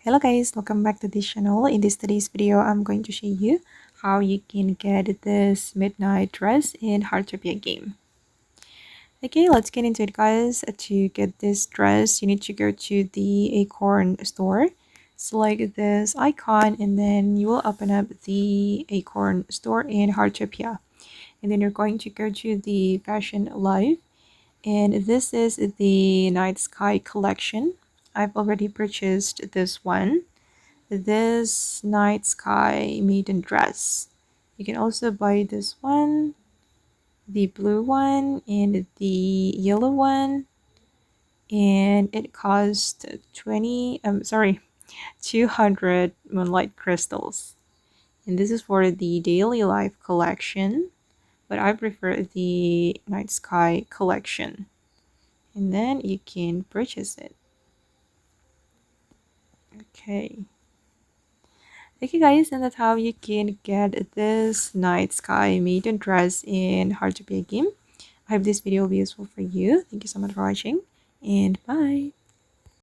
Hello guys, welcome back to this channel. In today's video, I'm going to show you how you can get this midnight dress in Heartopia game. Okay, let's get into it guys. To get this dress, you need to go to the Acorn store, select this icon, and then you will open up the Acorn store in Heartopia. And then you're going to go to the Fashion Live, and this is the Night Sky collection. I've already purchased this one, this Night Sky Maiden Dress. You can also buy this one, the blue one, and the yellow one, and it cost 200 Moonlight crystals. And this is for the Daily Life collection, but I prefer the Night Sky collection. And then you can purchase it. Okay. Okay guys, and that's how you can get this Night Sky Maiden Dress in Heartopia game. I hope this video will be useful for you. Thank you so much for watching, and bye!